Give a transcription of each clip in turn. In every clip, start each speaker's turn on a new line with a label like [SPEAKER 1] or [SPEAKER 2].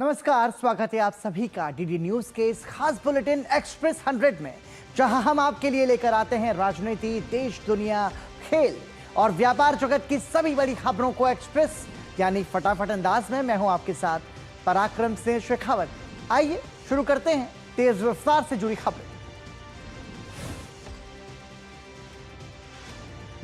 [SPEAKER 1] नमस्कार, स्वागत है आप सभी का डीडी न्यूज के इस खास बुलेटिन एक्सप्रेस 100 में, जहां हम आपके लिए लेकर आते हैं राजनीति, देश, दुनिया, खेल और व्यापार जगत की सभी बड़ी खबरों को एक्सप्रेस यानी फटाफट अंदाज में। मैं हूं आपके साथ पराक्रम सिंह शेखावत। आइए शुरू करते हैं तेज रफ्तार से जुड़ी खबरें।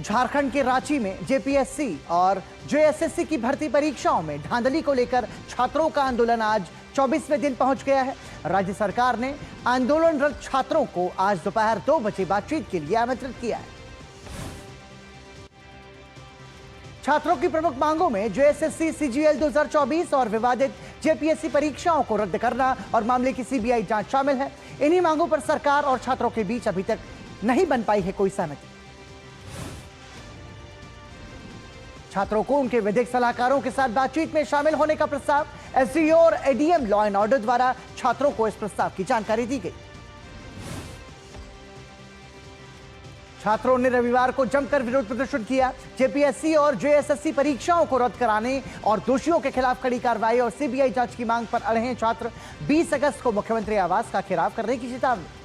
[SPEAKER 1] झारखंड के रांची में जेपीएससी और जेएसएससी की भर्ती परीक्षाओं में धांधली को लेकर छात्रों का आंदोलन आज 24वें दिन पहुंच गया है। राज्य सरकार ने आंदोलनरत छात्रों को आज दोपहर 2 बजे बातचीत के लिए आमंत्रित किया है। छात्रों की प्रमुख मांगों में जेएसएससी सीजीएल 2024 और विवादित जेपीएससी परीक्षाओं को रद्द करना और मामले की सीबीआई जांच शामिल है। इन्हीं मांगों पर सरकार और छात्रों के बीच अभी तक नहीं बन पाई है कोई सहमति। छात्रों को उनके विधिक सलाहकारों के साथ बातचीत में शामिल होने का प्रस्ताव। एसडीओ और एडीएम लॉ एंड ऑर्डर द्वारा छात्रों को इस प्रस्ताव की जानकारी दी गई। छात्रों ने रविवार को जमकर विरोध प्रदर्शन किया। जेपीएससी और जेएसएससी परीक्षाओं को रद्द कराने और दोषियों के खिलाफ कड़ी कार्रवाई और सीबीआई जांच की मांग पर अड़े हैं छात्र। 20 अगस्त को मुख्यमंत्री आवास का घेराव करने की चेतावनी।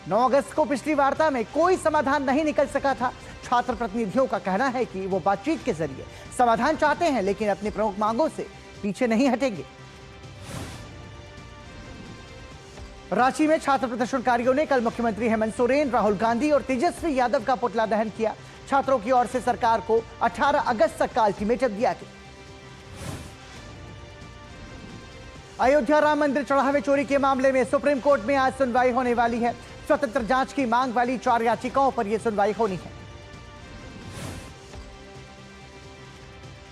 [SPEAKER 1] 9 अगस्त को पिछली वार्ता में कोई समाधान नहीं निकल सका था। छात्र प्रतिनिधियों का कहना है कि वो बातचीत के जरिए समाधान चाहते हैं, लेकिन अपनी प्रमुख मांगों से पीछे नहीं हटेंगे। रांची में छात्र प्रदर्शनकारियों ने कल मुख्यमंत्री हेमंत सोरेन, राहुल गांधी और तेजस्वी यादव का पुतला दहन किया। छात्रों की ओर से सरकार को 18 अगस्त तक का अल्टीमेटम दिया गया। अयोध्या राम मंदिर चढ़ावे चोरी के मामले में सुप्रीम कोर्ट में आज सुनवाई होने वाली है। स्वतंत्र जांच की मांग वाली 4 याचिकाओं पर यह सुनवाई होनी है।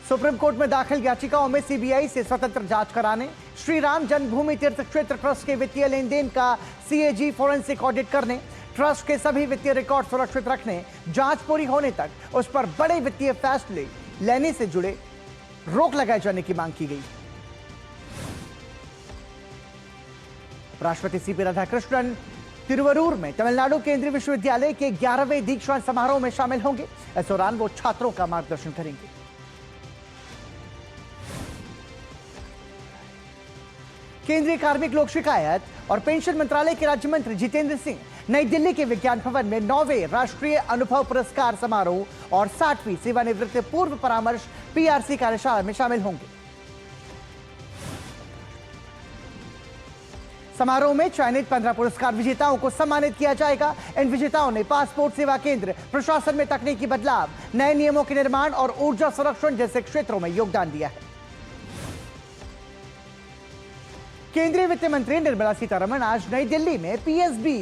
[SPEAKER 1] सुप्रीम कोर्ट में दाखिल याचिकाओं में सीबीआई से स्वतंत्र जांच कराने, श्री राम जन्मभूमि तीर्थ क्षेत्र ट्रस्ट के वित्तीय लेन देन का सीएजी फोरेंसिक ऑडिट करने, ट्रस्ट के सभी वित्तीय रिकॉर्ड सुरक्षित रखने, जांच पूरी होने तक उस पर बड़े वित्तीय फैसले लेने से जुड़े रोक लगाए जाने की मांग की गई। उपराष्ट्रपति सीपी राधाकृष्णन तिरुवरूर में तमिलनाडु केंद्रीय विश्वविद्यालय के 11वें दीक्षांत समारोह में शामिल होंगे। इस दौरान वो छात्रों का मार्गदर्शन करेंगे। केंद्रीय कार्मिक लोक शिकायत और पेंशन मंत्रालय के राज्य मंत्री जितेंद्र सिंह नई दिल्ली के विज्ञान भवन में 9वें राष्ट्रीय अनुभव पुरस्कार समारोह और 60वीं सेवानिवृत्त पूर्व परामर्श पीआरसी कार्यशाला में शामिल होंगे। समारोह में चयनित 15 पुरस्कार विजेताओं को सम्मानित किया जाएगा। इन विजेताओं ने पासपोर्ट सेवा केंद्र, प्रशासन में तकनीकी बदलाव, नए नियमों के निर्माण और ऊर्जा संरक्षण जैसे क्षेत्रों में योगदान दिया है। केंद्रीय वित्त मंत्री निर्मला सीतारमण आज नई दिल्ली में पीएसबी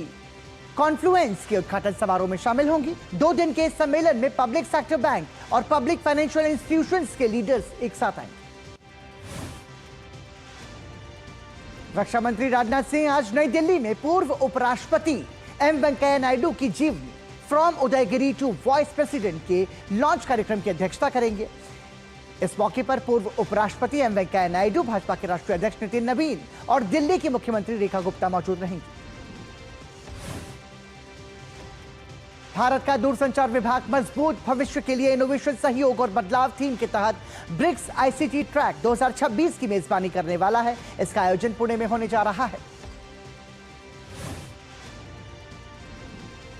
[SPEAKER 1] कॉन्फ्लुएंस के उद्घाटन समारोह में शामिल होंगी। 2 दिन के इस सम्मेलन में पब्लिक सेक्टर बैंक और पब्लिक फाइनेंशियल इंस्टीट्यूशंस के लीडर्स एक साथ आएंगे। रक्षा मंत्री राजनाथ सिंह आज नई दिल्ली में पूर्व उपराष्ट्रपति एम वेंकैया नायडू की जीवनी from Udayagiri to vice president के लॉन्च कार्यक्रम की अध्यक्षता करेंगे। इस मौके पर पूर्व उपराष्ट्रपति एम वेंकैया नायडू, भाजपा के राष्ट्रीय अध्यक्ष नितिन नवीन और दिल्ली की मुख्यमंत्री रेखा गुप्ता मौजूद रहेंगी। भारत का दूरसंचार विभाग मजबूत भविष्य के लिए इनोवेशन, सहयोग और बदलाव थीम के तहत ब्रिक्स आईसीटी ट्रैक 2026 की मेजबानी करने वाला है। इसका आयोजन पुणे में होने जा रहा है।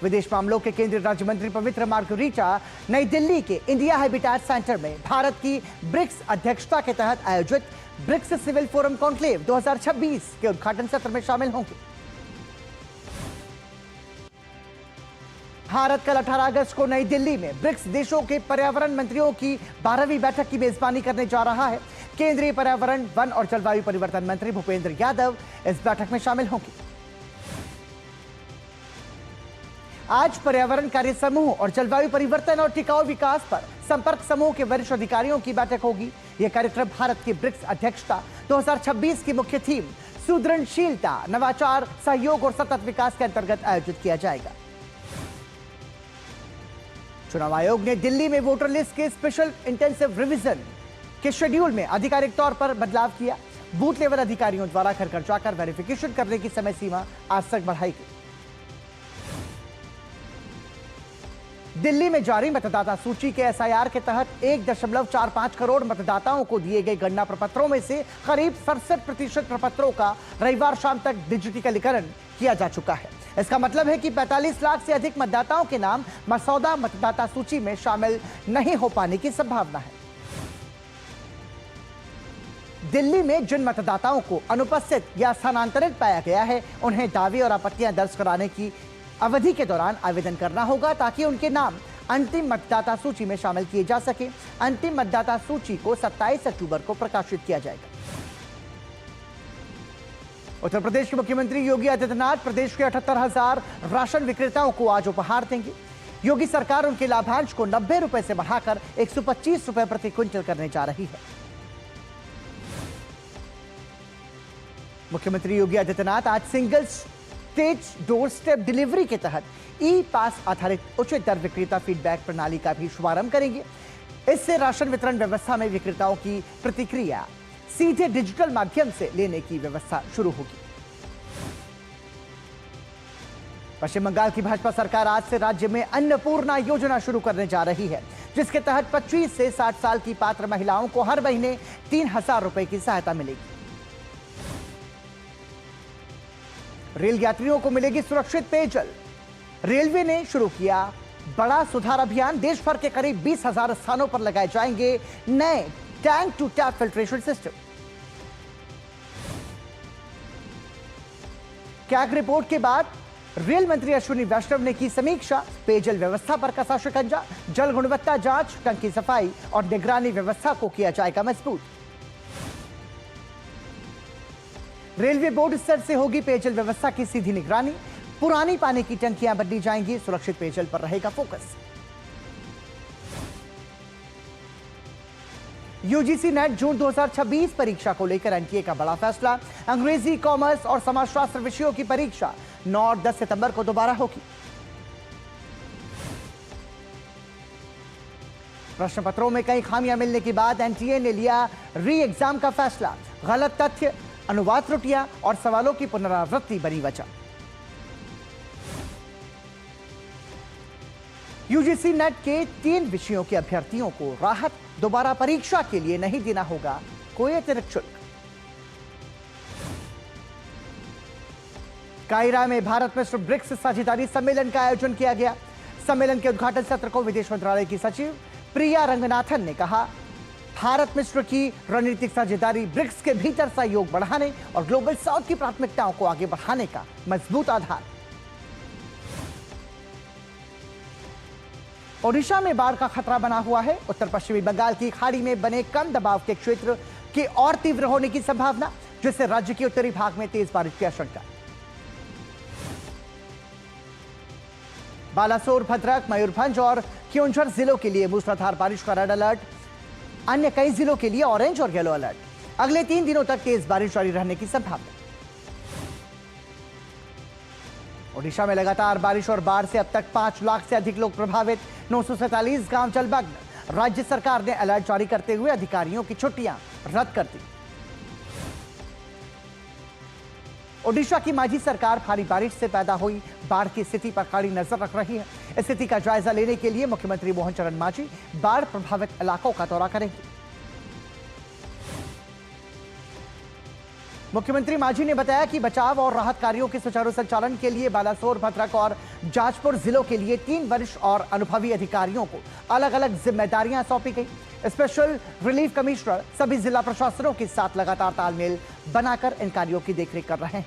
[SPEAKER 1] विदेश मामलों के केंद्रीय राज्य मंत्री पवित्र मार्गरीटा नई दिल्ली के इंडिया हैबिटेट सेंटर में भारत की ब्रिक्स अध्यक्षता के तहत आयोजित ब्रिक्स सिविल फोरम कॉन्क्लेव 2026 के उद्घाटन सत्र में शामिल होंगे। भारत कल 18 अगस्त को नई दिल्ली में ब्रिक्स देशों के पर्यावरण मंत्रियों की 12वीं बैठक की मेजबानी करने जा रहा है। केंद्रीय पर्यावरण, वन और जलवायु परिवर्तन मंत्री भूपेंद्र यादव इस बैठक में शामिल होंगे। आज पर्यावरण कार्य समूह और जलवायु परिवर्तन और टिकाऊ विकास पर संपर्क समूह के वरिष्ठ अधिकारियों की बैठक होगी। यह कार्यक्रम भारत की ब्रिक्स अध्यक्षता 2026 की मुख्य थीम सुदृढ़शीलता, नवाचार, सहयोग और सतत विकास के अंतर्गत आयोजित किया जाएगा। चुनाव आयोग ने दिल्ली में वोटर लिस्ट के स्पेशल इंटेंसिव रिवीजन के शेड्यूल में आधिकारिक तौर पर बदलाव किया। बूथ लेवल अधिकारियों द्वारा घर घर जाकर वेरिफिकेशन करने की समय सीमा आज तक बढ़ाई गई। दिल्ली में जारी मतदाता सूची के एसआईआर के तहत 1.45 करोड़ मतदाताओं को दिए गए गणना प्रपत्रों में से करीब 67% प्रपत्रों का रविवार शाम तक डिजिटलीकरण किया जा चुका है। इसका मतलब है कि 45 लाख से अधिक मतदाताओं के नाम मसौदा मतदाता सूची में शामिल नहीं हो पाने की संभावना है। दिल्ली में जिन मतदाताओं को अनुपस्थित या स्थानांतरित पाया गया है, उन्हें दावे और आपत्तियां दर्ज कराने की अवधि के दौरान आवेदन करना होगा ताकि उनके नाम अंतिम मतदाता सूची में शामिल किए जा सके। अंतिम मतदाता सूची को 27 अक्टूबर को प्रकाशित किया जाएगा। उत्तर प्रदेश के मुख्यमंत्री योगी आदित्यनाथ प्रदेश के 78,000 राशन विक्रेताओं को आज उपहार देंगे। योगी सरकार उनके लाभांश को 90 रुपए से बढ़ाकर 125 रुपए प्रति क्विंटल करने जा रही है। मुख्यमंत्री योगी आदित्यनाथ आज single stage door step delivery के तहत ई पास आधारित उचित दर विक्रेता फीडबैक प्रणाली का भी शुभारंभ करेंगे। इससे राशन वितरण व्यवस्था में विक्रेताओं की प्रतिक्रिया सीधे डिजिटल माध्यम से लेने की व्यवस्था शुरू होगी। पश्चिम बंगाल की भाजपा सरकार आज से राज्य में अन्नपूर्णा योजना शुरू करने जा रही है, जिसके तहत 25 से 60 साल की पात्र महिलाओं को हर महीने 3,000 रुपए की सहायता मिलेगी। रेल यात्रियों को मिलेगी सुरक्षित पेयजल। रेलवे ने शुरू किया बड़ा सुधार अभियान। देश भर के करीब 20,000 स्थानों पर लगाए जाएंगे नए tank to tap filtration system. CAG report के बाद रेल मंत्री अश्विनी वैष्णव ने की समीक्षा। पेयजल व्यवस्था पर कसा शिकंजा। जल गुणवत्ता जांच, टंकी सफाई और निगरानी व्यवस्था को किया जाएगा मजबूत। रेलवे बोर्ड स्तर से होगी पेयजल व्यवस्था की सीधी निगरानी। पुरानी पानी की टंकियां बदली जाएंगी। सुरक्षित पेयजल पर रहेगा फोकस। यूजीसी नेट जून 2026 परीक्षा को लेकर एनटीए का बड़ा फैसला। अंग्रेजी, कॉमर्स और समाजशास्त्र विषयों की परीक्षा 9 और 10 सितंबर को दोबारा होगी। प्रश्न पत्रों में कई खामियां मिलने के बाद एनटीए ने लिया री एग्जाम का फैसला। गलत तथ्य, अनुवाद त्रुटियां और सवालों की पुनरावृत्ति बनी वजह। यूजीसी नेट के 3 विषयों के अभ्यर्थियों को राहत। दोबारा परीक्षा के लिए नहीं देना होगा कोई अतिरिक्त शुल्क। कायरा में भारत मिस्र ब्रिक्स साझेदारी सम्मेलन का आयोजन किया गया। सम्मेलन के उद्घाटन सत्र को विदेश मंत्रालय की सचिव प्रिया रंगनाथन ने कहा, भारत मिस्र की रणनीतिक साझेदारी ब्रिक्स के भीतर सहयोग बढ़ाने और ग्लोबल साउथ की प्राथमिकताओं को आगे बढ़ाने का मजबूत आधार। ओडिशा में बाढ़ का खतरा बना हुआ है। उत्तर पश्चिमी बंगाल की खाड़ी में बने कम दबाव के क्षेत्र के और तीव्र होने की संभावना, जिससे राज्य के उत्तरी भाग में तेज बारिश की आशंका। बालासोर, भद्रक, मयूरभंज और क्योंझर जिलों के लिए मूसलाधार बारिश का रेड अलर्ट। अन्य कई जिलों के लिए ऑरेंज और येलो अलर्ट। अगले 3 दिनों तक तेज बारिश जारी रहने की संभावना। ओडिशा में लगातार बारिश और बाढ़ से अब तक 5 लाख से अधिक लोग प्रभावित। 947 गांव जलमग्न। राज्य सरकार ने अलर्ट जारी करते हुए अधिकारियों की छुट्टियां रद्द कर दी। ओडिशा की मांझी सरकार भारी बारिश से पैदा हुई बाढ़ की स्थिति पर कड़ी नजर रख रही है। स्थिति का जायजा लेने के लिए मुख्यमंत्री मोहन चरण मांझी बाढ़ प्रभावित इलाकों का दौरा करेंगे। मुख्यमंत्री मांझी ने बताया कि बचाव और राहत कार्यों के सुचारू संचालन के लिए बालासोर, भद्रक और जाजपुर जिलों के लिए 3 वरिष्ठ और अनुभवी अधिकारियों को अलग अलग जिम्मेदारियां सौंपी गई। स्पेशल रिलीफ कमिश्नर सभी जिला प्रशासनों के साथ लगातार तालमेल बनाकर इन कार्यों की देखरेख कर रहे हैं।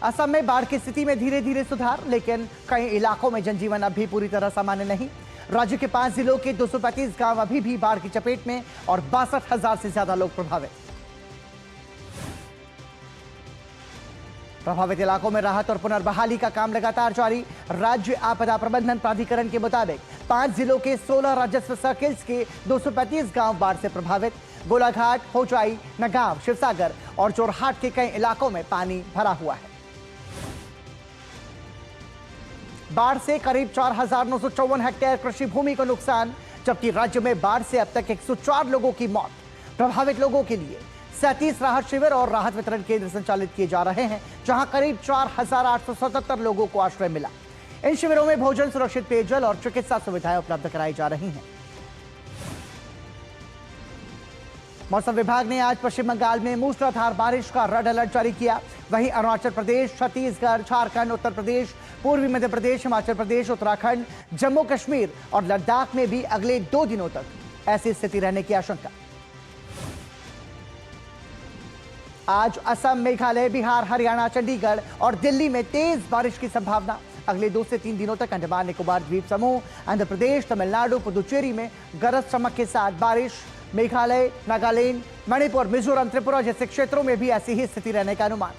[SPEAKER 1] असम में बाढ़ की स्थिति में धीरे धीरे सुधार, लेकिन कई इलाकों में जनजीवन अब भी पूरी तरह सामान्य नहीं। राज्य के 5 जिलों के 235 गांव अभी भी बाढ़ की चपेट में और 62,000 से ज्यादा लोग प्रभावित। प्रभावित इलाकों में राहत और पुनर्बहाली का काम लगातार जारी। राज्य आपदा प्रबंधन प्राधिकरण के मुताबिक 5 जिलों के 16 राजस्व सर्किल्स के 235 गांव बाढ़ से प्रभावित। गोलाघाट, होजाई, नगांव, शिवसागर और जोरहाट के कई इलाकों में पानी भरा हुआ है। बाढ़ से करीब 4,954 हेक्टेयर कृषि भूमि को नुकसान, जबकि राज्य में बाढ़ से अब तक 104 लोगों की मौत। प्रभावित लोगों के लिए 37 राहत शिविर और राहत वितरण केंद्र संचालित किए जा रहे हैं, जहां करीब 4,877 लोगों को आश्रय मिला। इन शिविरों में भोजन, सुरक्षित पेयजल और चिकित्सा सुविधाएं उपलब्ध कराई जा रही हैं। मौसम विभाग ने आज पश्चिम बंगाल में मूसलाधार बारिश का रेड अलर्ट जारी किया। वहीं अरुणाचल प्रदेश, छत्तीसगढ़, झारखंड, उत्तर प्रदेश, पूर्वी मध्य प्रदेश, हिमाचल प्रदेश, उत्तराखंड, जम्मू कश्मीर और लद्दाख में भी अगले 2 दिनों तक ऐसी स्थिति रहने की आशंका। आज असम, मेघालय, बिहार, हरियाणा, चंडीगढ़ और दिल्ली में तेज बारिश की संभावना। अगले 2 से 3 दिनों तक अंडमान निकोबार द्वीप समूह, आंध्र प्रदेश, तमिलनाडु, पुदुचेरी में गरज चमक के साथ बारिश। मेघालय, नागालैंड, मणिपुर, मिजोरम, त्रिपुरा जैसे क्षेत्रों में भी ऐसी ही स्थिति रहने का अनुमान।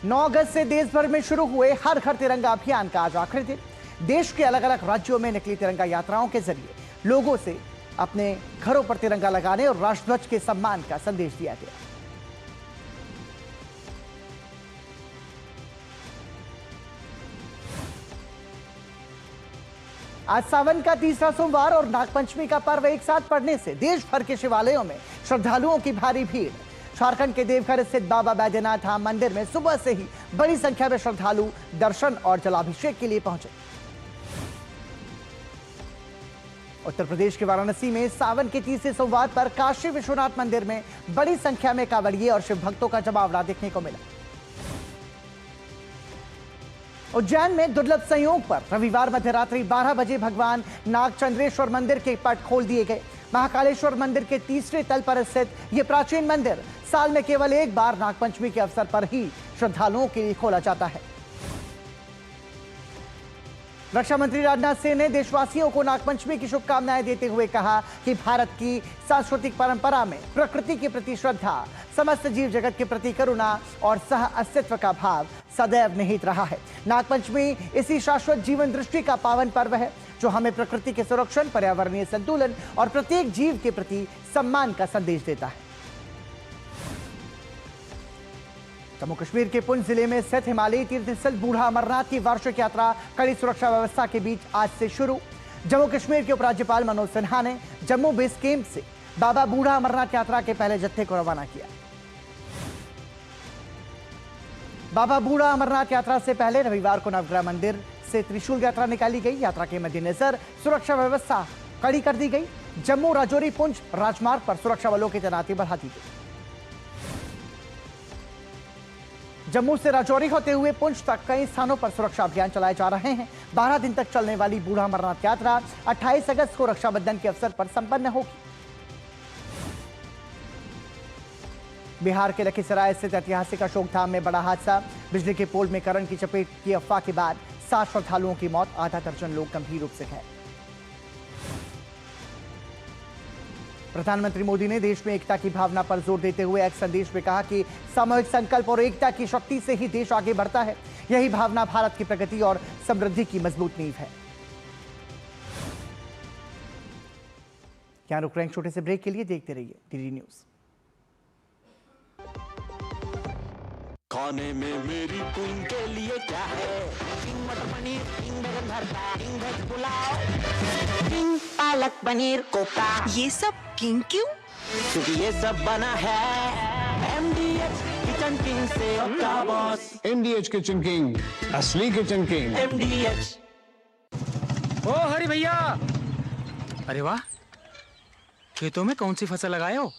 [SPEAKER 1] 9 अगस्त से देश भर में शुरू हुए हर घर तिरंगा अभियान का आज आखिरी दिन। देश के अलग अलग राज्यों में निकली तिरंगा यात्राओं के जरिए लोगों से अपने घरों पर तिरंगा लगाने और राष्ट्रध्वज के सम्मान का संदेश दिया गया। आज सावन का तीसरा सोमवार और नागपंचमी का पर्व एक साथ पड़ने से देश भर के शिवालयों में श्रद्धालुओं की भारी भीड़। झारखंड के देवघर स्थित बाबा बैद्यनाथ धाम मंदिर में सुबह से ही बड़ी संख्या में श्रद्धालु दर्शन और जलाभिषेक के लिए पहुंचे। उत्तर प्रदेश के वाराणसी में सावन के तीसरे सोमवार पर काशी विश्वनाथ मंदिर में बड़ी संख्या में कांवड़िए और शिव भक्तों का जमावड़ा देखने को मिला। उज्जैन में दुर्लभ संयोग पर रविवार मध्यरात्रि 12 बजे भगवान नागचंद्रेश्वर मंदिर के पट खोल दिए गए। महाकालेश्वर मंदिर के तीसरे तल पर स्थित यह प्राचीन मंदिर साल में केवल एक बार नागपंचमी के अवसर पर ही श्रद्धालुओं के लिए खोला जाता है। रक्षा मंत्री राजनाथ सिंह ने देशवासियों को नागपंचमी की शुभकामनाएं देते हुए कहा कि भारत की सांस्कृतिक परंपरा में प्रकृति के प्रति श्रद्धा, समस्त जीव जगत के प्रति करुणा और सह अस्तित्व का भाव सदैव निहित रहा है। नागपंचमी इसी शाश्वत जीवन दृष्टि का पावन पर्व है जो हमें प्रकृति के संरक्षण, पर्यावरणीय संतुलन और प्रत्येक जीव के प्रति सम्मान का संदेश देता है। जम्मू कश्मीर के पुंछ जिले में स्थित हिमालयी तीर्थ स्थल बूढ़ा अमरनाथ की वार्षिक यात्रा कड़ी सुरक्षा व्यवस्था के बीच आज से शुरू। जम्मू कश्मीर के उपराज्यपाल मनोज सिन्हा ने जम्मू बेस कैंप से बाबा बूढ़ा अमरनाथ यात्रा के पहले जत्थे को रवाना किया। बाबा बूढ़ा अमरनाथ यात्रा से पहले रविवार को नवग्रह मंदिर से त्रिशूल यात्रा निकाली गई। यात्रा के मद्देनजर सुरक्षा व्यवस्था कड़ी कर दी गई। जम्मू राजौरी पुंछ राजमार्ग पर सुरक्षा बलों की तैनाती बढ़ा दी गई। जम्मू से राजौरी होते हुए पुंछ तक कई स्थानों पर सुरक्षा अभियान चलाए जा रहे हैं। 12 दिन तक चलने वाली बूढ़ा अमरनाथ यात्रा 28 अगस्त को रक्षाबंधन के अवसर पर संपन्न होगी। बिहार के लखीसराय स्थित ऐतिहासिक अशोक धाम में बड़ा हादसा। बिजली के पोल में करंट की चपेट की अफवाह के बाद 7 श्रद्धालुओं की मौत, आधा दर्जन लोग गंभीर रूप से घायल। प्रधानमंत्री मोदी ने देश में एकता की भावना पर जोर देते हुए एक संदेश में कहा कि सामूहिक संकल्प और एकता की शक्ति से ही देश आगे बढ़ता है। यही भावना भारत की प्रगति और समृद्धि की मजबूत नींव है। यहां रुक रहे हैं छोटे से ब्रेक के लिए, देखते रहिए डीडी न्यूज।
[SPEAKER 2] खाने में मेरी क्वीन के लिए क्या है? किंग मटर पनीर, किंग बैगन भरता, king veg pulao, king palak paneer kofta.
[SPEAKER 3] ये सब किंग क्यों?
[SPEAKER 2] क्योंकि ये सब बना है MDH किचन किंग से आपका बॉस।
[SPEAKER 4] MDH किचन किंग, असली किचन किंग।
[SPEAKER 2] MDH।
[SPEAKER 5] ओ हरी भैया, अरे वाह, खेतों में कौन सी फसल लगाए हो?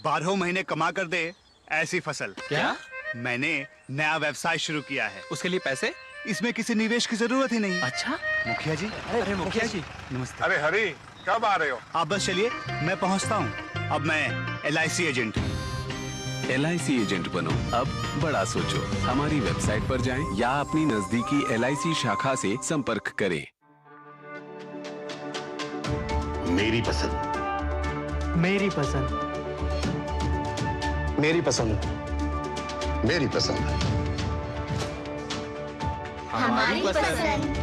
[SPEAKER 6] 12 महीने कमा कर दे ऐसी फसल।
[SPEAKER 5] क्या?
[SPEAKER 6] मैंने नया व्यवसाय शुरू किया है।
[SPEAKER 5] उसके लिए पैसे?
[SPEAKER 6] इसमें किसी निवेश की जरूरत ही नहीं।
[SPEAKER 5] अच्छा,
[SPEAKER 6] मुखिया जी।
[SPEAKER 5] अरे मुखिया जी
[SPEAKER 6] नमस्ते।
[SPEAKER 7] अरे हरी, कब आ रहे हो?
[SPEAKER 6] आप बस चलिए, मैं पहुंचता हूं। अब मैं LIC एजेंट हूं।
[SPEAKER 8] LIC एजेंट बनो, अब बड़ा सोचो। हमारी वेबसाइट पर जाएं या अपनी नजदीकी LIC शाखा से संपर्क करें।
[SPEAKER 7] मेरी पसंद।
[SPEAKER 5] मेरी पसंद।
[SPEAKER 7] मेरी पसंद। मेरी पसंद।
[SPEAKER 3] हमारी पसंद।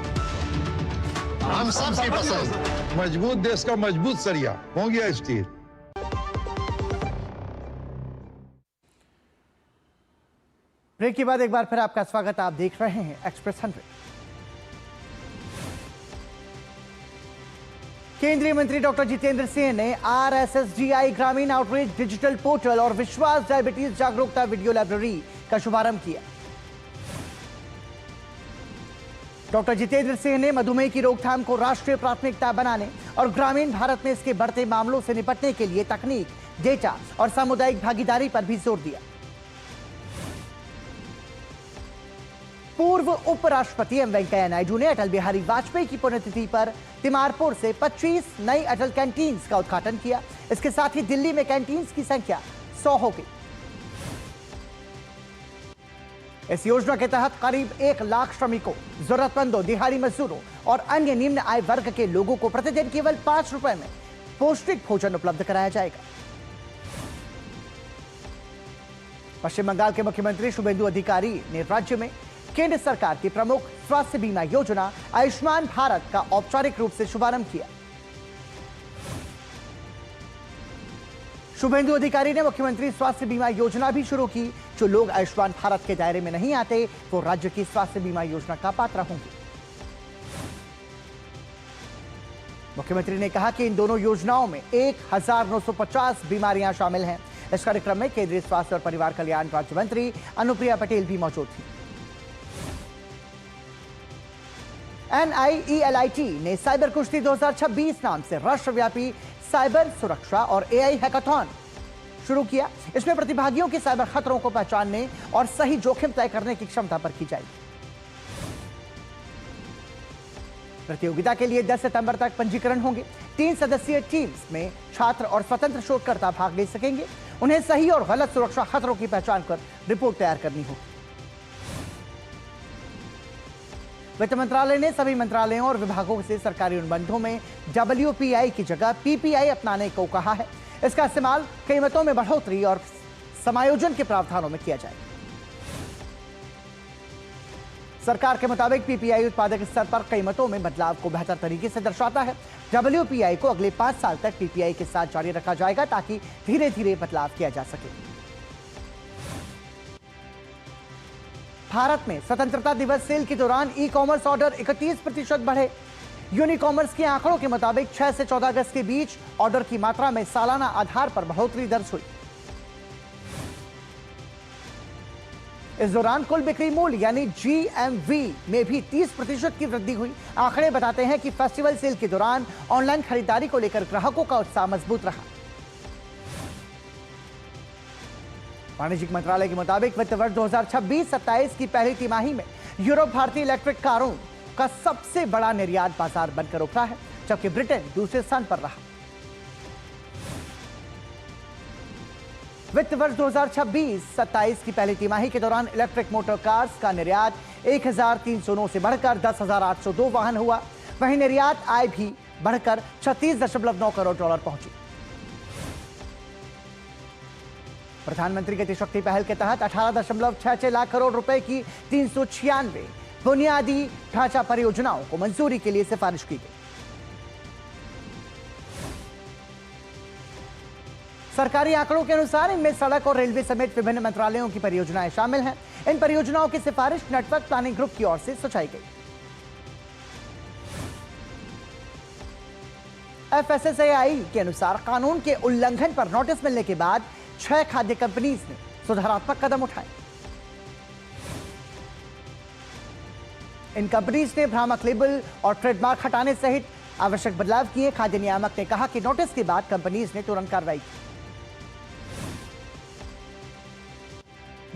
[SPEAKER 7] हम सबकी पसंद।
[SPEAKER 9] मजबूत देश का मजबूत सरिया हो गया स्टील।
[SPEAKER 1] ब्रेक के बाद एक बार फिर आपका स्वागत। आप देख रहे हैं एक्सप्रेस 100। केंद्रीय मंत्री डॉक्टर जितेंद्र सिंह ने RSSDI ग्रामीण आउटरीच डिजिटल पोर्टल और विश्वास डायबिटीज जागरूकता वीडियो लाइब्रेरी का शुभारंभ किया। डॉक्टर जितेंद्र सिंह ने मधुमेह की रोकथाम को राष्ट्रीय प्राथमिकता बनाने और ग्रामीण भारत में इसके बढ़ते मामलों से निपटने के लिए तकनीक, डेटा और सामुदायिक भागीदारी पर भी जोर दिया। पूर्व उपराष्ट्रपति एम वेंकैया नायडू ने अटल बिहारी वाजपेयी की पुण्यतिथि पर तिमारपुर से 25 नई अटल कैंटीन्स का उद्घाटन किया। इसके साथ ही दिल्ली में कैंटीन्स की संख्या 100 हो गई। इस योजना के तहत करीब 1 लाख श्रमिकों, जरूरतमंदों, दिहाड़ी मजदूरों और अन्य निम्न आय वर्ग के लोगों को प्रतिदिन केवल 5 रुपए में पौष्टिक भोजन उपलब्ध कराया जाएगा। पश्चिम बंगाल के मुख्यमंत्री शुभेंदु अधिकारी ने राज्य में केंद्र सरकार की प्रमुख स्वास्थ्य बीमा योजना आयुष्मान भारत का औपचारिक रूप से शुभारंभ किया। शुभेंदु अधिकारी ने मुख्यमंत्री स्वास्थ्य बीमा योजना भी शुरू की। जो लोग आयुष्मान भारत के दायरे में नहीं आते वो राज्य की स्वास्थ्य बीमा योजना का पात्र होंगे। मुख्यमंत्री ने कहा कि इन दोनों योजनाओं में 1950 बीमारियां शामिल हैं। इस कार्यक्रम में केंद्रीय स्वास्थ्य और परिवार कल्याण राज्य मंत्री अनुप्रिया पटेल भी मौजूद थी। NIELIT ने साइबर कुश्ती 2026 नाम से राष्ट्रव्यापी साइबर सुरक्षा और AI हैकाथॉन शुरू किया। इसमें प्रतिभागियों के साइबर खतरों को पहचानने और सही जोखिम तय करने की क्षमता पर की जाएगी। प्रतियोगिता के लिए 10 सितंबर तक पंजीकरण होंगे। 3 सदस्यीय टीम्स में छात्र और स्वतंत्र शोधकर्ता भाग ले सकेंगे। उन्हें सही और गलत सुरक्षा खतरों की पहचान कर रिपोर्ट तैयार करनी होगी। वित्त मंत्रालय ने सभी मंत्रालयों और विभागों से सरकारी अनुबंधों में WPI की जगह PPI अपनाने को कहा है। इसका इस्तेमाल कीमतों में बढ़ोतरी और समायोजन के प्रावधानों में किया जाएगा। सरकार के मुताबिक PPI उत्पादक स्तर पर कीमतों में बदलाव को बेहतर तरीके से दर्शाता है। WPI को अगले 5 साल तक PPI के साथ जारी रखा जाएगा ताकि धीरे धीरे बदलाव किया जा सके। भारत में स्वतंत्रता दिवस सेल के दौरान ई-कॉमर्स ऑर्डर 31% बढ़े। यूनिकॉमर्स के आंकड़ों के मुताबिक 6 से 14 अगस्त के बीच ऑर्डर की मात्रा में सालाना आधार पर बढ़ोतरी दर्ज हुई। इस दौरान कुल बिक्री मूल्य यानी GMV में भी 30% की वृद्धि हुई। आंकड़े बताते हैं कि फेस्टिवल सेल के दौरान ऑनलाइन खरीदारी को लेकर ग्राहकों का उत्साह मजबूत रहा। वाणिज्यिक मंत्रालय के मुताबिक वित्त वर्ष 2026-27 की पहली तिमाही में यूरोप भारतीय इलेक्ट्रिक कारों का सबसे बड़ा निर्यात बाजार बनकर उभरा है, जबकि ब्रिटेन दूसरे स्थान पर रहा। वित्त वर्ष 2026-27 की पहली तिमाही के दौरान इलेक्ट्रिक मोटर कार्स का निर्यात 1309 से बढ़कर 10,802 वाहन हुआ। वहीं निर्यात आय भी बढ़कर 36.9 करोड़ डॉलर पहुंची। प्रधानमंत्री गतिशक्ति पहल के तहत 18.66 लाख करोड़ रुपए की 396 बुनियादी ढांचा परियोजनाओं को मंजूरी के लिए सिफारिश की गई। सरकारी आंकड़ों के अनुसार इनमें सड़क और रेलवे समेत विभिन्न मंत्रालयों की परियोजनाएं शामिल हैं। इन परियोजनाओं की सिफारिश नेटवर्क प्लानिंग ग्रुप की ओर से सुझाई गई। FSSAI के अनुसार कानून के उल्लंघन पर नोटिस मिलने के बाद 6 खाद्य कंपनीज ने सुधारात्मक कदम उठाए। इन कंपनीज ने भ्रामक लेबल और ट्रेडमार्क हटाने सहित आवश्यक बदलाव किए। खाद्य नियामक ने कहा कि नोटिस के बाद कंपनीज ने तुरंत कार्रवाई की।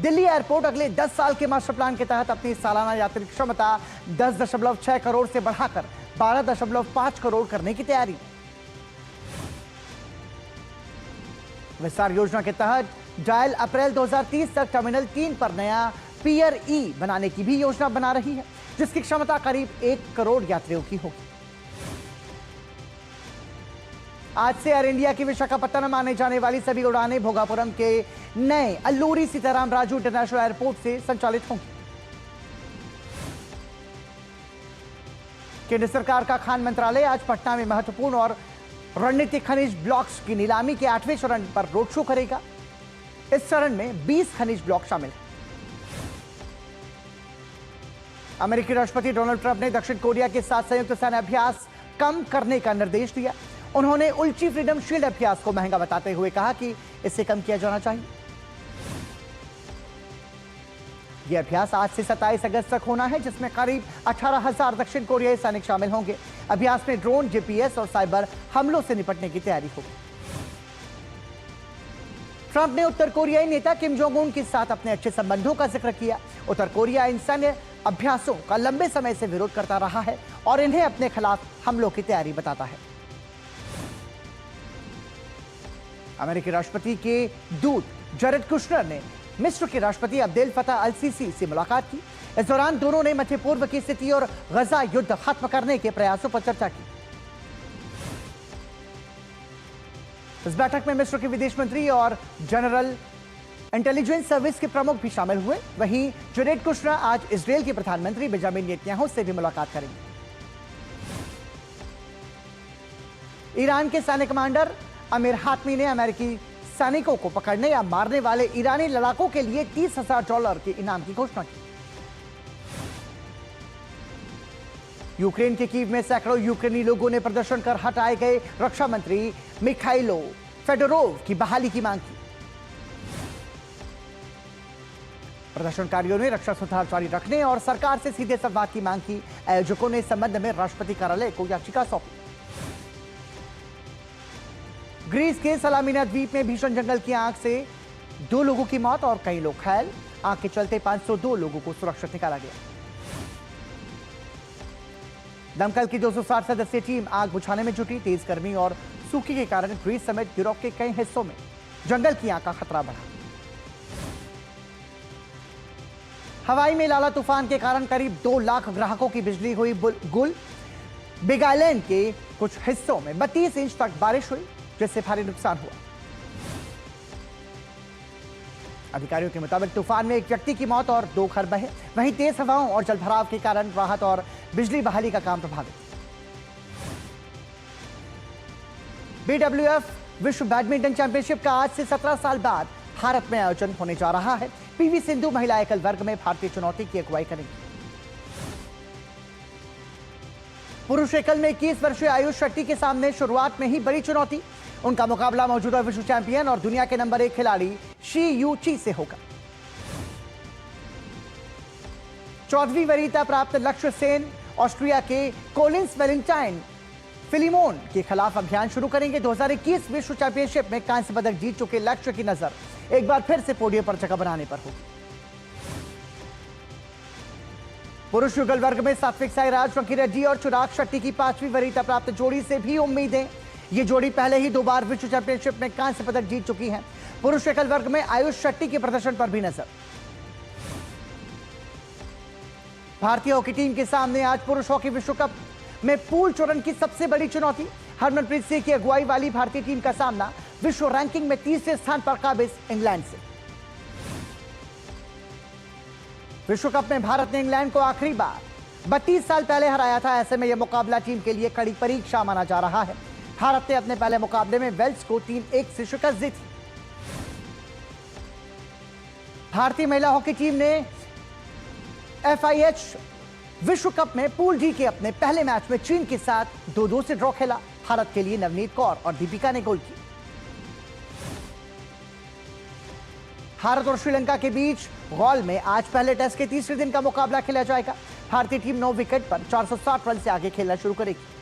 [SPEAKER 1] दिल्ली एयरपोर्ट अगले 10 साल के मास्टर प्लान के तहत अपनी सालाना यात्री क्षमता 10.6 करोड़ से बढ़ाकर 12.5 करोड़ करने की तैयारी। विस्तार योजना के तहत डायल अप्रैल 2030 तक टर्मिनल 3 पर नया पियर ई बनाने की भी योजना बना रही है, जिसकी क्षमता करीब 1 करोड़ यात्रियों की होगी। आज से एयर इंडिया की विशाखापट्टनम आने जाने वाली सभी उड़ानें भोगापुरम के नए अल्लूरी सीताराम राजू इंटरनेशनल एयरपोर्ट से संचालित होंगी। केंद्र सरकार का खान मंत्रालय आज पटना में महत्वपूर्ण और रणनीतिक खनिज ब्लॉक्स की नीलामी के 8वें चरण पर रोड शो करेगा। इस चरण में 20 खनिज ब्लॉक शामिल हैं। अमेरिकी राष्ट्रपति डोनाल्ड ट्रंप ने दक्षिण कोरिया के साथ संयुक्त सैन्य अभ्यास कम करने का निर्देश दिया। उन्होंने उल्टी फ्रीडम शील्ड अभ्यास को महंगा बताते हुए कहा कि इसे कम किया जाना चाहिए। यह अभ्यास आज से 27 अगस्त तक होना है, जिसमें करीब 18,000 दक्षिण कोरियाई सैनिक शामिल होंगे। अभ्यास में ड्रोन, जीपीएस और साइबर हमलों से निपटने की तैयारी होगी। ट्रंप ने उत्तर कोरियाई नेता किम जोंग उन के साथ अपने अच्छे संबंधों का जिक्र किया। उत्तर कोरिया इन सैन्य अभ्यासों का लंबे समय से विरोध करता रहा है और इन्हें अपने खिलाफ हमलों की तैयारी बताता है। अमेरिकी राष्ट्रपति के दूत जरेड कुशनर ने मिस्र के राष्ट्रपति अब्देल फतह अल सीसी से मुलाकात की। इस दौरान दोनों ने मध्य पूर्व की स्थिति और गजा युद्ध खत्म करने के प्रयासों पर चर्चा की। इस बैठक में मिस्र के विदेश मंत्री और जनरल इंटेलिजेंस सर्विस के प्रमुख भी शामिल हुए। वहीं जरेड कुशनर आज इजरायल के प्रधानमंत्री बेंजामिन नेतन्याहू से भी मुलाकात करेंगे। ईरान के सैन्य कमांडर अमीर हातमी ने अमेरिकी सैनिकों को पकड़ने या मारने वाले ईरानी लड़ाकों के लिए $30,000 के इनाम की घोषणा की। यूक्रेन के कीव में सैकड़ों यूक्रेनी लोगों ने प्रदर्शन कर हटाए गए रक्षा मंत्री मिखाइलो फेडोरोव की बहाली की मांग की। प्रदर्शनकारियों ने रक्षा सुधार जारी रखने और सरकार से सीधे संवाद की मांग की। आयोजकों ने इस संबंध में राष्ट्रपति कार्यालय को याचिका सौंपी। ग्रीस के सलामिना द्वीप में भीषण जंगल की आग से 2 लोगों की मौत और कई लोग घायल। आग के चलते 502 लोगों को सुरक्षित निकाला गया। दमकल की 260 सदस्यीय टीम आग बुझाने में जुटी। तेज गर्मी और सूखे के कारण ग्रीस समेत यूरोप के कई हिस्सों में जंगल की आग का खतरा बढ़ा। हवाई में लाला तूफान के कारण करीब 2 लाख ग्राहकों की बिजली हुई गुल। बिग आइलैंड के कुछ हिस्सों में 32 इंच तक बारिश हुई, जिससे भारी नुकसान हुआ। अधिकारियों के मुताबिक तूफान में एक व्यक्ति की मौत और 2 घर बहे। वहीं तेज हवाओं और जलभराव के कारण राहत और बिजली बहाली का काम प्रभावित। BWF विश्व बैडमिंटन चैंपियनशिप का आज से 17 साल बाद भारत में आयोजन होने जा रहा है। पीवी सिंधु महिला एकल वर्ग में भारतीय चुनौती की अगुवाई करेंगी। पुरुष एकल में 21 वर्षीय आयुष शेट्टी के सामने शुरुआत में ही बड़ी चुनौती। उनका मुकाबला मौजूदा विश्व चैंपियन और दुनिया के नंबर 1 खिलाड़ी शी यू ची से होगा। 14वीं वरीयता प्राप्त लक्ष्य सेन ऑस्ट्रिया के कोलिंस वैलेंटाइन फिलिमोन के खिलाफ अभियान शुरू करेंगे। 2021 विश्व चैंपियनशिप में कांस्य पदक जीत चुके लक्ष्य की नजर एक बार फिर से पोडियम पर जगह बनाने पर होगी। पुरुष युगल वर्ग में सात्विक साईराज रंकीरेड्डी और चिराग शेट्टी की 5वीं वरीयता प्राप्त जोड़ी से भी उम्मीदें। ये जोड़ी पहले ही 2 बार विश्व चैंपियनशिप में कांस्य पदक जीत चुकी है। पुरुष एकल वर्ग में आयुष शेट्टी के प्रदर्शन पर भी नजर। भारतीय हॉकी टीम के सामने आज पुरुष हॉकी विश्व कप में पूल चरण की सबसे बड़ी चुनौती। हरमनप्रीत सिंह की अगुवाई वाली भारतीय टीम का सामना विश्व रैंकिंग में 30वें स्थान पर काबिज इंग्लैंड से। विश्व कप में भारत ने इंग्लैंड को आखिरी बार 32 साल पहले हराया था। ऐसे में यह मुकाबला टीम के लिए कड़ी परीक्षा माना जा रहा है। भारत ने अपने पहले मुकाबले में वेल्स को 3-1 से शिकस्त दी थी। भारतीय महिला हॉकी टीम ने FIH विश्व कप में पूल डी के अपने पहले मैच में चीन के साथ 2-2 से ड्रॉ खेला। भारत के लिए नवनीत कौर और दीपिका ने गोल किए। भारत और श्रीलंका के बीच गौल में आज पहले टेस्ट के तीसरे दिन का मुकाबला खेला जाएगा। भारतीय टीम 9 विकेट पर 460 रन से आगे खेलना शुरू करेगी।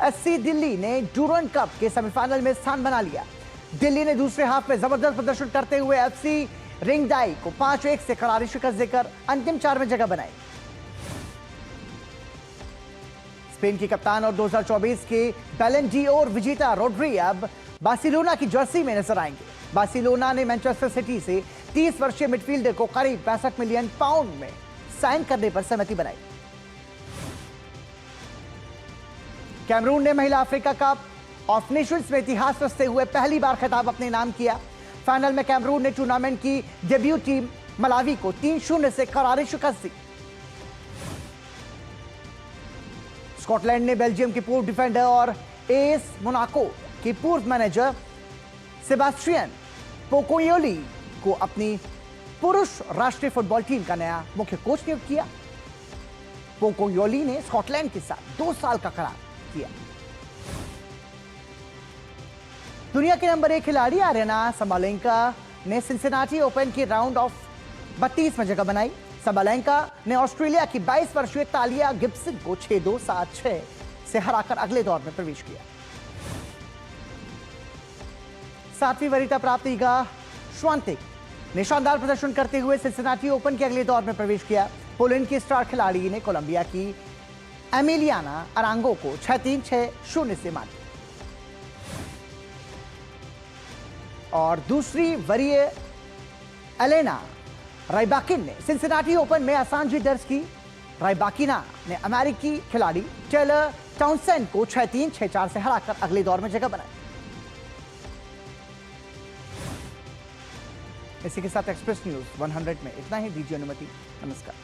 [SPEAKER 1] SC दिल्ली ने डूरंड कप के सेमीफाइनल में स्थान बना लिया। दिल्ली ने दूसरे हाफ में जबरदस्त प्रदर्शन करते हुए FC रिंगडाई को 5-1 से करारी शिकस्त देकर अंतिम 4 में जगह बनाई। स्पेन की कप्तान और 2024 के बैलन डी'ओर विजेता रोड्री अब बार्सिलोना की जर्सी में नजर आएंगे। बार्सिलोना ने मैनचेस्टर सिटी से 30 वर्षीय मिडफील्डर को करीब 65 मिलियन पाउंड में साइन करने पर सहमति बनाई। कैमरून ने महिला अफ्रीका कप ऑफ नेशंस में इतिहास रचते हुए पहली बार खिताब अपने नाम किया। फाइनल में कैमरून ने टूर्नामेंट की डेब्यू टीम मलावी को 3-0 से करारी शिकस्त दी। स्कॉटलैंड ने बेल्जियम के पूर्व डिफेंडर और एएस मोनाको के पूर्व मैनेजर सेबास्टियन पोकोयोली को अपनी पुरुष राष्ट्रीय फुटबॉल टीम का नया मुख्य कोच नियुक्त किया। पोकोयोली ने स्कॉटलैंड के साथ 2 साल का करार किया। दुनिया के नंबर 1 खिलाड़ी आर्यना साबालेंका ने सिंसिनाटी ओपन के राउंड ऑफ 32 में जगह बनाई। साबालेंका ने ऑस्ट्रेलिया की 22 वर्षीय तालिया गिब्सन को 6-2, 7-6 से हराकर अगले दौर में प्रवेश किया। 7वीं वरीयता प्राप्त ईगा श्वांतेक ने शानदार प्रदर्शन करते हुए सिंसिनाटी ओपन के अगले दौर में प्रवेश किया। पोलैंड की स्टार खिलाड़ी ने कोलंबिया की एमिलियाना अरांगो को 6-3, 6-0 से मात दी। और दूसरी वरीय एलेना राइबाकिन ने सिंसिनाटी ओपन में आसान जीत दर्ज की। राइबाकिना ने अमेरिकी खिलाड़ी टेलर टाउनसेंड को 6-3, 6-4 से हराकर अगले दौर में जगह बनाई। इसी के साथ एक्सप्रेस न्यूज 100 में इतना ही। दीजिए अनुमति। नमस्कार।